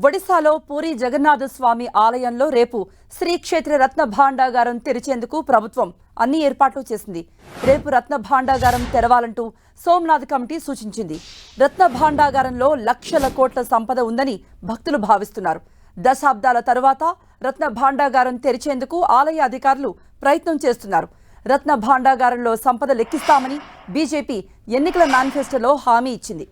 ఒడిశాలో పూరి జగన్నాథ స్వామి ఆలయంలో రేపు శ్రీక్షేత్ర రత్న భాండాగారం తెరిచేందుకు ప్రభుత్వం అన్ని ఏర్పాట్లు చేసింది. రేపు రత్న భాండాగారం తెరవాలంటూ సోమనాథ్ కమిటీ సూచించింది. రత్న భాండాగారంలో లక్షల కోట్ల సంపద ఉందని భక్తులు భావిస్తున్నారు. దశాబ్దాల తరువాత రత్న భాండాగారం తెరిచేందుకు ఆలయ అధికారులు ప్రయత్నం చేస్తున్నారు. రత్న భాండాగారంలో సంపద లెక్కిస్తామని బీజేపీ ఎన్నికల మేనిఫెస్టోలో హామీ ఇచ్చింది.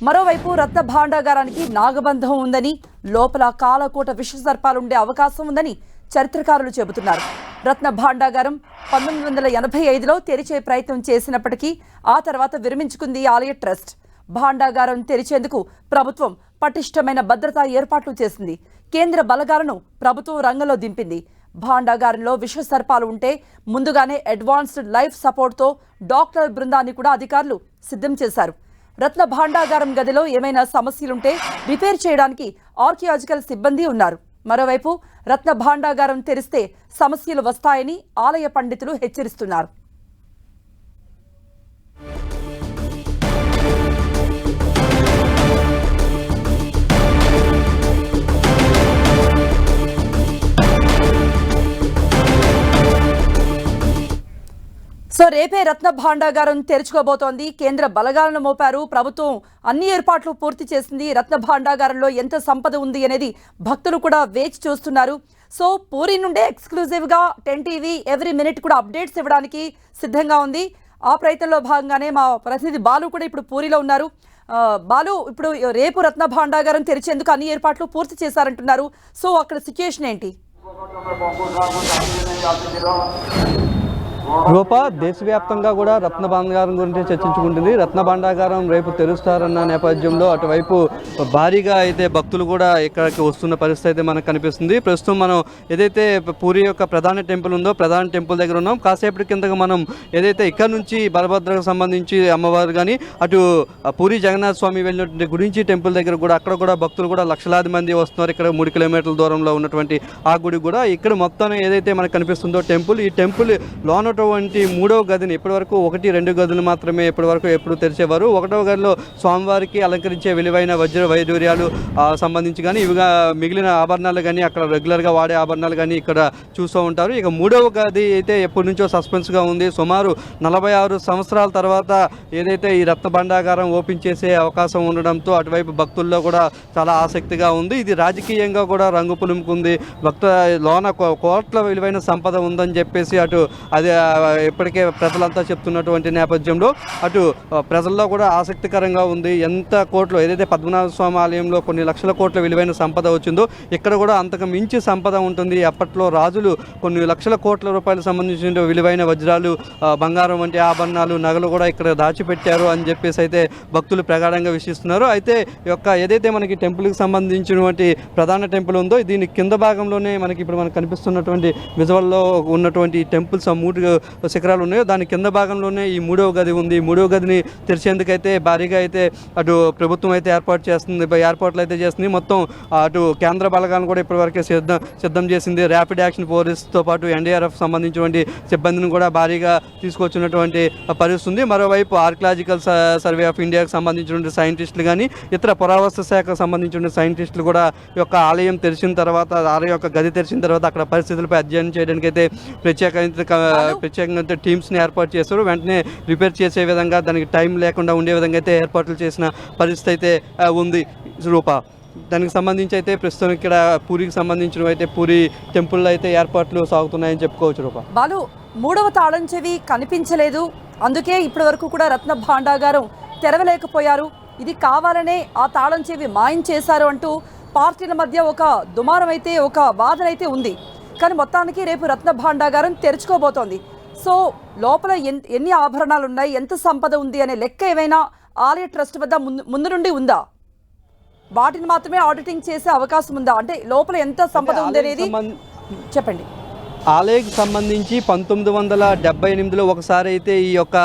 మరోవైపు రత్న భాండాగారానికి నాగబంధం ఉందని, లోపల కాలకోట విషసర్పాలుండే అవకాశం ఉందని చరిత్రకారులు చెబుతున్నారు. రత్న భాండాగారం 1985లో తెరిచే ప్రయత్నం చేసినప్పటికీ ఆ తర్వాత విరమించుకుంది ఆలయ ట్రస్ట్. భాండాగారం తెరిచేందుకు ప్రభుత్వం పటిష్టమైన భద్రతా ఏర్పాట్లు చేసింది. కేంద్ర బలగాలను ప్రభుత్వం రంగంలో దింపింది. భాండాగారంలో విషసర్పాలు ఉంటే ముందుగానే అడ్వాన్స్డ్ లైఫ్ సపోర్ట్తో డాక్టర్ బృందాన్ని కూడా అధికారులు సిద్ధం చేశారు. రత్న భాండాగారం గదిలో ఏమైనా సమస్యలుంటే రిపేర్ చేయడానికి ఆర్కియాలజికల్ సిబ్బంది ఉన్నారు. మరోవైపు రత్న భాండాగారం తెరిస్తే సమస్యలు వస్తాయని ఆలయ పండితులు హెచ్చరిస్తున్నారు. సో రేపే రత్న భాండాగారం తెరుచుకోబోతోంది. కేంద్ర బలగాలను మోపారు. ప్రభుత్వం అన్ని ఏర్పాట్లు పూర్తి చేసింది. రత్న భాండాగారంలో ఎంత సంపద ఉంది అనేది భక్తులు కూడా వేచి చూస్తున్నారు. సో పూరి నుండే ఎక్స్క్లూజివ్గా 10 టీవీ ఎవ్రీ మినిట్ కూడా అప్డేట్స్ ఇవ్వడానికి సిద్ధంగా ఉంది. ఆ ప్రయత్నంలో భాగంగానే మా ప్రతినిధి బాలు కూడా ఇప్పుడు పూరిలో ఉన్నారు. బాలు, ఇప్పుడు రేపు రత్న భాండాగారం తెరిచేందుకు అన్ని ఏర్పాట్లు పూర్తి చేశారంటున్నారు. సో అక్కడ సిచ్యుయేషన్ ఏంటి? రూపా, దేశవ్యాప్తంగా కూడా రత్న భాండాగారం గురించి చర్చించుకుంటుంది. రత్న భాండాగారం రేపు తెరుస్తారన్న నేపథ్యంలో అటువైపు భారీగా అయితే భక్తులు కూడా ఇక్కడికి వస్తున్న పరిస్థితి అయితే మనకు కనిపిస్తుంది. ప్రస్తుతం మనం ఏదైతే పూరి యొక్క ప్రధాన టెంపుల్ ఉందో ప్రధాన టెంపుల్ దగ్గర ఉన్నాం. కాసేపటి కిందగా మనం ఏదైతే ఇక్కడ నుంచి బలభద్రకు సంబంధించి అమ్మవారు కానీ అటు పూరి జగన్నాథ స్వామి వెళ్ళినటువంటి గురించి టెంపుల్ దగ్గర కూడా అక్కడ కూడా భక్తులు కూడా లక్షలాది మంది వస్తున్నారు. ఇక్కడ 3 కిలోమీటర్ల దూరంలో ఉన్నటువంటి ఆ గుడి కూడా ఇక్కడ మొత్తం ఏదైతే మనకు కనిపిస్తుందో టెంపుల్, ఈ టెంపుల్ లోన మూడవ గదిని ఇప్పటివరకు 1-2 గదులు మాత్రమే ఎప్పుడు తెరిచేవారు. 1వ గదిలో స్వామివారికి అలంకరించే విలువైన వజ్ర వైడూర్యాలు సంబంధించి కానీ ఇవిగా మిగిలిన ఆభరణాలు కానీ అక్కడ రెగ్యులర్గా వాడే ఆభరణాలు కానీ ఇక్కడ చూస్తూ ఉంటారు. ఇక 3వ గది అయితే ఎప్పటి నుంచో సస్పెన్స్గా ఉంది. సుమారు 46 సంవత్సరాల తర్వాత ఏదైతే ఈ రత్న భాండాగారం ఓపెన్ చేసే అవకాశం ఉండడంతో అటువైపు భక్తుల్లో కూడా చాలా ఆసక్తిగా ఉంది. ఇది రాజకీయంగా కూడా రంగు పులుముకుంది. లోన కోట్ల విలువైన సంపద ఉందని చెప్పేసి అటు అది ఇప్పటికే ప్రజలంతా చెప్తున్నటువంటి నేపథ్యంలో అటు ప్రజల్లో కూడా ఆసక్తికరంగా ఉంది. ఎంత కోట్లు ఏదైతే పద్మనాభ స్వామి ఆలయంలో కొన్ని లక్షల కోట్ల విలువైన సంపద వచ్చిందో ఇక్కడ కూడా అంతకు మించి సంపద ఉంటుంది. అప్పట్లో రాజులు కొన్ని లక్షల కోట్ల రూపాయలకు సంబంధించిన విలువైన వజ్రాలు, బంగారం వంటి ఆభరణాలు, నగలు కూడా ఇక్కడ దాచిపెట్టారు అని చెప్పేసి అయితే భక్తులు ప్రగాఢంగా విశ్వసిస్తున్నారు. అయితే ఏదైతే మనకి టెంపుల్కి సంబంధించినటువంటి ప్రధాన టెంపుల్ ఉందో దీని కింద భాగంలోనే ఇప్పుడు మనకు కనిపిస్తున్నటువంటి విజువల్లో ఉన్నటువంటి టెంపుల్స్ 3 శిఖరాలు ఉన్నాయో దాని కింద భాగంలోనే ఈ 3వ గది ఉంది. 3వ గదిని తెరిచేందుకైతే భారీగా అయితే అటు ప్రభుత్వం అయితే ఏర్పాట్లు అయితే చేస్తుంది. మొత్తం అటు కేంద్ర బలగాలను కూడా ఇప్పటివరకే సిద్ధం చేసింది. ర్యాపిడ్ యాక్షన్ ఫోర్స్తో పాటు ఎన్డీఆర్ఎఫ్ సంబంధించినటువంటి సిబ్బందిని కూడా భారీగా తీసుకొచ్చినటువంటి పరిస్థితి ఉంది. మరోవైపు ఆర్కియాలజికల్ సర్వే ఆఫ్ ఇండియాకు సంబంధించినటువంటి సైంటిస్టులు కానీ ఇతర పురావస్తు శాఖకు సంబంధించిన సైంటిస్టులు కూడా ఆలయం తెరిచిన తర్వాత గది తెరిచిన తర్వాత అక్కడ పరిస్థితులపై అధ్యయనం చేయడానికి అయితే ప్రత్యేకంగా టీమ్స్ని ఏర్పాటు చేస్తారు. వెంటనే రిపేర్ చేసే విధంగా దానికి టైం లేకుండా ఉండే విధంగా అయితే ఏర్పాట్లు చేసిన పరిస్థితి అయితే ఉంది. రూపా, దానికి సంబంధించి అయితే ప్రస్తుతం ఇక్కడ పూరికి సంబంధించిన అయితే పూరి టెంపుల్లో అయితే ఏర్పాట్లు సాగుతున్నాయని చెప్పుకోవచ్చు. రూపా, బాలు, 3వ తాళం చెవి కనిపించలేదు. అందుకే ఇప్పటి వరకు కూడా రత్న భాండాగారం తెరవలేకపోయారు. ఇది కావాలనే ఆ తాళం చెవి మాయం చేశారు అంటూ పార్టీల మధ్య ఒక దుమారం అయితే, ఒక వాదన అయితే ఉంది. కానీ మొత్తానికి రేపు రత్న భాండాగారం తెరుచుకోబోతోంది. సో లోపల ఎన్ని ఆభరణాలు ఉన్నాయి, ఎంత సంపద ఉంది అనే లెక్క ఏమైనా ఆలయ ట్రస్ట్ వద్ద ముందు నుండి ఉందా? వాటిని మాత్రమే ఆడిటింగ్ చేసే అవకాశం ఉందా? అంటే లోపల ఎంత సంపద ఉంది అనేది చెప్పండి. ఆలయకు సంబంధించి 1978లో ఒకసారి అయితే ఈ యొక్క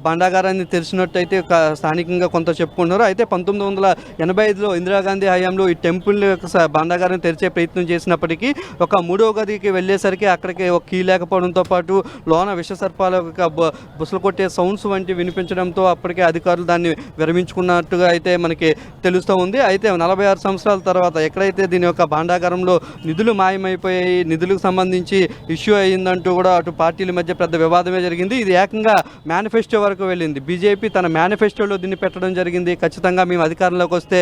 భాండాగారాన్ని తెరిచినట్టయితే స్థానికంగా కొంత చెప్పుకుంటున్నారు. అయితే 1985లో ఇందిరాగాంధీ హయాంలో ఈ టెంపుల్ యొక్క భాండాగారాన్ని తెరిచే ప్రయత్నం చేసినప్పటికీ ఒక మూడవ గదికి వెళ్ళేసరికి అక్కడికి ఒక కీ లేకపోవడంతో పాటు లోన విషసర్పాల యొక్క బుసలు కొట్టే సౌండ్స్ వంటివి వినిపించడంతో అప్పటికే అధికారులు దాన్ని విరమించుకున్నట్టుగా అయితే మనకి తెలుస్తూ ఉంది. అయితే 46 సంవత్సరాల తర్వాత ఎక్కడైతే దీని యొక్క భాండాగారంలో నిధులు మాయమైపోయాయి, నిధులకు సంబంధించి ఇష్యూ అయ్యిందంటూ కూడా అటు పార్టీల మధ్య పెద్ద వివాదమే జరిగింది. ఇది ఏకంగా మేనిఫెస్టో వరకు వెళ్ళింది. బీజేపీ తన మేనిఫెస్టోలో దీన్ని పెట్టడం జరిగింది. ఖచ్చితంగా మేము అధికారంలోకి వస్తే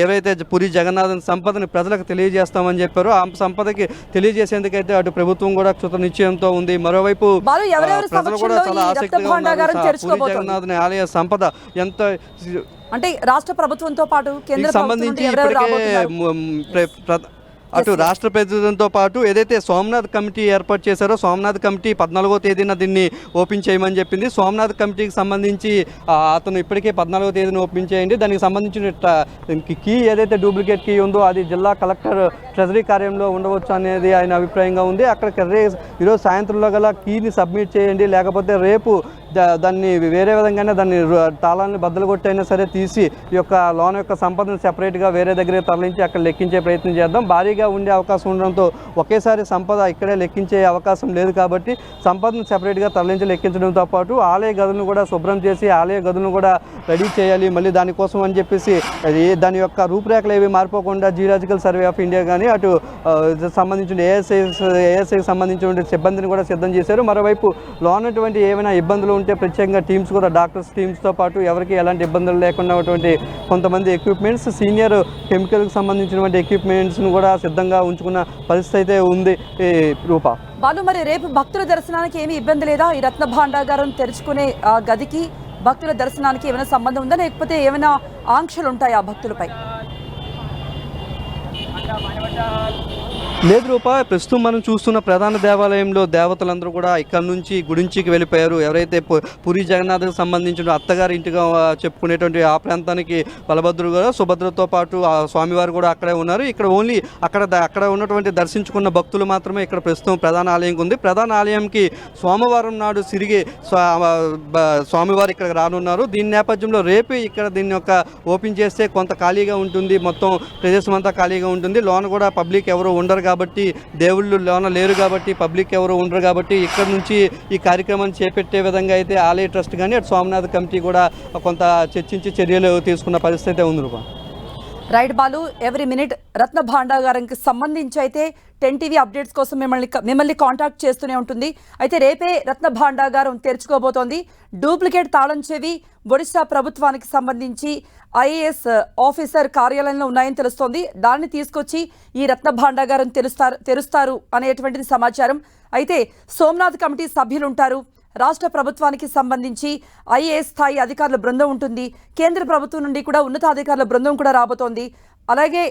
ఏవైతే పూరి జగన్నాథన్ సంపదని ప్రజలకు తెలియజేస్తామని చెప్పారో ఆ సంపదకి తెలియజేసేందుకైతే అటు ప్రభుత్వం కూడా కృత నిశ్చయంతో ఉంది. మరోవైపు ప్రజలు కూడా చాలా ఆసక్తిగా ఉన్నారు. పూరి జగన్నాథన్ ఆలయ సంపద ఎంత అంటే రాష్ట్ర ప్రభుత్వంతో పాటు కేంద్ర సంబంధించి అటు రాష్ట్ర ప్రభుత్వంతో పాటు ఏదైతే సోమనాథ్ కమిటీ ఏర్పాటు చేశారో సోమనాథ్ కమిటీ 14వ తేదీన దీన్ని ఓపెన్ చేయమని చెప్పింది. సోమనాథ్ కమిటీకి సంబంధించి అతను ఇప్పటికే 14వ తేదీన ఓపెన్ చేయండి. దానికి సంబంధించిన కీ ఏదైతే డూప్లికేట్ కీ ఉందో అది జిల్లా కలెక్టర్ ట్రెజరీ కార్యంలో ఉండవచ్చు అనేది ఆయన అభిప్రాయంగా ఉంది. అక్కడ ఈరోజు సాయంత్రంలో గల కీని సబ్మిట్ చేయండి, లేకపోతే రేపు దాన్ని వేరే విధంగానే దాన్ని తాళాన్ని బద్దలు కొట్టైనా సరే తీసి ఈ యొక్క లోన్ యొక్క సంపదను సెపరేట్గా వేరే దగ్గరికి తరలించి అక్కడ లెక్కించే ప్రయత్నం చేద్దాం. భారీగా ఉండే అవకాశం ఉండడంతో ఒకేసారి సంపద ఇక్కడే లెక్కించే అవకాశం లేదు కాబట్టి సంపదను సెపరేట్గా తరలించి లెక్కించడంతో పాటు ఆలయ గదులను కూడా శుభ్రం చేసి ఆలయ గదులను కూడా రెడీ చేయాలి. మళ్ళీ దానికోసం అని చెప్పేసి దాని యొక్క రూపురేఖలు ఏవి మారిపోకుండా జియోలాజికల్ సర్వే ఆఫ్ ఇండియా కానీ అటు సంబంధించిన ఏఎస్ఐకి సంబంధించిన సిబ్బందిని కూడా సిద్ధం చేశారు. మరోవైపు లోనటువంటి ఏమైనా ఇబ్బందులు ఉంటే ప్రత్యేకంగా టీమ్స్ కూడా డాక్టర్స్ టీమ్స్తో పాటు ఎవరికి ఎలాంటి ఇబ్బందులు లేకుండా కొంతమంది ఎక్విప్మెంట్స్ సీనియర్ కెమికల్కి సంబంధించినటువంటి ఎక్విప్మెంట్స్ను కూడా సిద్ధంగా ఉంచుకున్న పరిస్థితి అయితే ఉంది. రూపా బాలు, మరి రేపు భక్తుల దర్శనానికి ఏమీ ఇబ్బంది లేదా? ఈ రత్న భాండాగారం తెరుచుకునే గదికి భక్తుల దర్శనానికి ఏమైనా సంబంధం ఉందా, లేకపోతే ఏమైనా ఆంక్షలు ఉంటాయా భక్తులపై? లేదు రూపా, ప్రస్తుతం మనం చూస్తున్న ప్రధాన దేవాలయంలో దేవతలందరూ కూడా ఇక్కడ నుంచి గుడించికి వెళ్ళిపోయారు. ఎవరైతే పూరి జగన్నాథ్కి సంబంధించిన అత్తగారి ఇంటిగా చెప్పుకునేటువంటి ఆ ప్రాంతానికి బలభద్రుడు కూడా సుభద్రతో పాటు ఆ స్వామివారు కూడా అక్కడే ఉన్నారు. ఇక్కడ ఓన్లీ అక్కడ ఉన్నటువంటి దర్శించుకున్న భక్తులు మాత్రమే ఇక్కడ ప్రస్తుతం ప్రధాన ఆలయం ఉంది. ప్రధాన ఆలయంకి సోమవారం నాడు సిరిగి స్వామివారు ఇక్కడ రానున్నారు. దీని నేపథ్యంలో రేపు ఇక్కడ దీన్ని యొక్క ఓపెన్ చేస్తే కొంత ఖాళీగా ఉంటుంది, మొత్తం ప్రదేశం అంతా ఖాళీగా ఉంటుంది. లోన కూడా పబ్లిక్ ఎవరు ఉండరు కాబట్టి, దేవుళ్ళు లోన లేరు కాబట్టి, పబ్లిక్ ఎవరు ఉండరు కాబట్టి ఇక్కడ నుంచి ఈ కార్యక్రమాన్ని చేపట్టే విధంగా అయితే ఆలయ ట్రస్ట్ కానీ అటు సోమనాథ్ కమిటీ కూడా కొంత చర్చించి చర్యలు తీసుకున్న పరిస్థితి ఉంది. రూపా రైట్ బాలు, ఎవ్రీ మినిట్ రత్న భాండాగారంకి సంబంధించి అయితే 10 టీవీ అప్డేట్స్ కోసం మిమ్మల్ని కాంటాక్ట్ చేస్తూనే ఉంటుంది. అయితే రేపే రత్న భాండాగారం తెరుచుకోబోతోంది. డూప్లికేట్ తాళం చెవి ఒడిశా ప్రభుత్వానికి సంబంధించి ఐఏఎస్ ఆఫీసర్ కార్యాలయంలో ఉన్నాయని తెలుస్తోంది. దాన్ని తీసుకొచ్చి ఈ రత్న భాండాగారం తెరుస్తారు అనేటువంటిది సమాచారం. అయితే సోమనాథ్ కమిటీ సభ్యులు ఉంటారు. రాష్ట్ర ప్రభుత్వానికి సంబంధించి ఐఏఎస్ స్థాయి అధికారుల బృందం ఉంటుంది. కేంద్ర ప్రభుత్వం నుండి కూడా ఉన్నతాధికారుల బృందం కూడా రాబోతోంది. అలాగే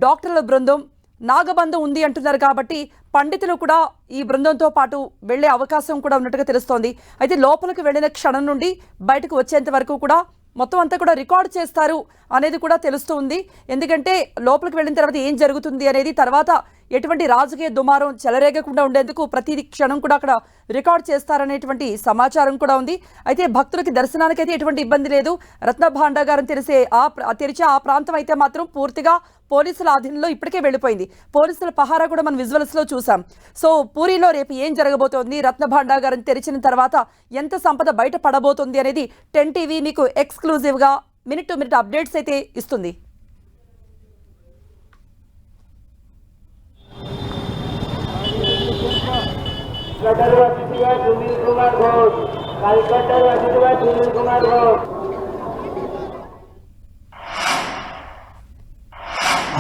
డాక్టర్ల బృందం, నాగబంధం ఉంది అంటున్నారు కాబట్టి పండితులు కూడా ఈ బృందంతో పాటు వెళ్లే అవకాశం కూడా ఉన్నట్టుగా తెలుస్తోంది. అయితే లోపలికి వెళ్ళిన క్షణం నుండి బయటకు వచ్చేంత వరకు కూడా మొత్తం అంతా కూడా రికార్డ్ చేస్తారు అనేది కూడా తెలుస్తూ ఉంది. ఎందుకంటే లోపలికి వెళ్ళిన తర్వాత ఏం జరుగుతుంది అనేది, తర్వాత ఎటువంటి రాజకీయ దుమారం చెలరేగకుండా ఉండేందుకు ప్రతి క్షణం కూడా అక్కడ రికార్డ్ చేస్తారనేటువంటి సమాచారం కూడా ఉంది. అయితే భక్తులకి దర్శనానికి అయితే ఎటువంటి ఇబ్బంది లేదు. రత్న భాండాగారం తెరిచే ఆ ప్రాంతం అయితే మాత్రం పూర్తిగా పోలీసుల ఆధీనంలో ఇప్పటికే వెళ్ళిపోయింది. పోలీసుల పహారా కూడా మనం విజువల్స్లో చూసాం. సో పూరిలో రేపు ఏం జరగబోతోంది, రత్న భాండాగారం తెరిచిన తర్వాత ఎంత సంపద బయట పడబోతుంది అనేది 10 టీవీ మీకు ఎక్స్క్లూజివ్గా మినిట్ టు మినిట్ అప్డేట్స్ అయితే ఇస్తుంది.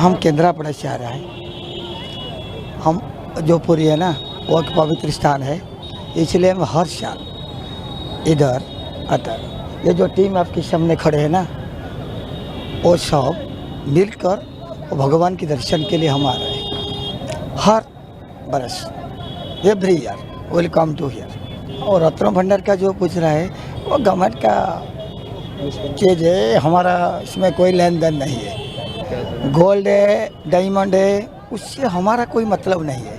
हम केंद्रापड़ा से आ रहा है। हम जो पुरी है ना वो एक पवित्र स्थान है, इसलिए हम हर साल इधर आता है। ये जो टीम आपके सामने खड़े हैं ना, वो सब मिलकर भगवान के दर्शन के लिए हम आ रहे हैं हर बरस, every year. Welcome to here. और रत्न भंडार का जो पूछ रहा है वो गवर्नमेंट का चीज़ है, हमारा इसमें कोई लेन देन नहीं है। गोल्ड है, डायमंड है, उससे हमारा कोई मतलब नहीं है।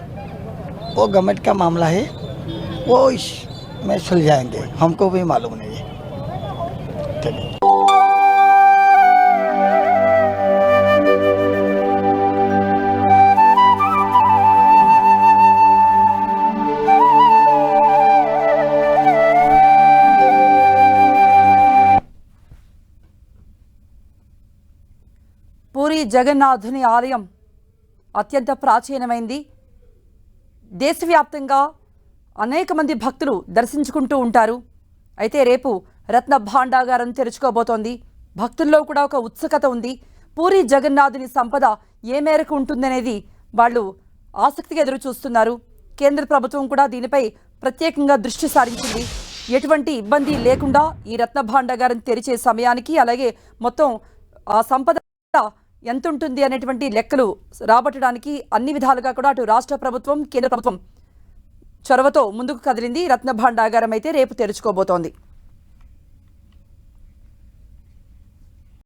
वो गवर्नमेंट का मामला है, वो इसमें सुलझाएंगे, हमको भी मालूम नहीं है। ठीक है। పూరి జగన్నాథుని ఆలయం అత్యంత ప్రాచీనమైంది. దేశవ్యాప్తంగా అనేక మంది భక్తులు దర్శించుకుంటూ ఉంటారు. అయితే రేపు రత్న భాండాగారం తెరుచుకోబోతోంది. భక్తుల్లో కూడా ఒక ఉత్సుకత ఉంది. పూరి జగన్నాథుని సంపద ఏ మేరకు ఉంటుందనేది వాళ్ళు ఆసక్తిగా ఎదురు చూస్తున్నారు. కేంద్ర ప్రభుత్వం కూడా దీనిపై ప్రత్యేకంగా దృష్టి సారించింది. ఎటువంటి ఇబ్బంది లేకుండా ఈ రత్న భాండాగారం తెరిచే సమయానికి, అలాగే మొత్తం ఆ సంపద ఎంత ఉంటుంది అనేటువంటి లెక్కలు రాబట్టడానికి అన్ని విధాలుగా కూడా అటు రాష్ట్ర ప్రభుత్వం, కేంద్ర ప్రభుత్వం చొరవతో ముందుకు కదిలింది. రత్న భాండాగారం అయితే రేపు తెరుచుకోబోతోంది.